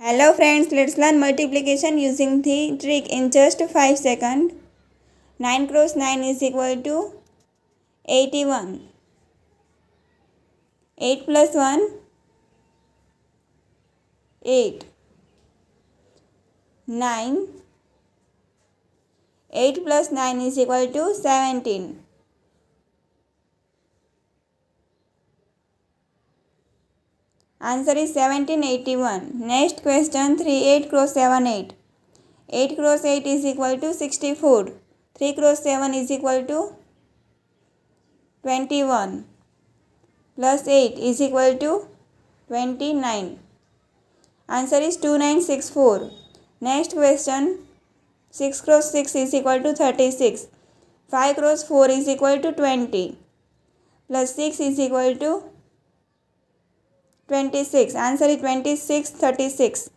Hello friends, let's learn multiplication using the trick in just 5 seconds. 9 cross 9 is equal to 81. 8 plus 1, 8. 9. 8 plus 9 is equal to 17. Answer is 1781. Next question 3 8 cross 7 8. 8 cross 8 is equal to 64. 3 cross 7 is equal to 21. Plus 8 is equal to 29. Answer is 2964. Next question 6 cross 6 is equal to 36. 5 cross 4 is equal to 20. Plus 6 is equal to 26. Answer is 2636.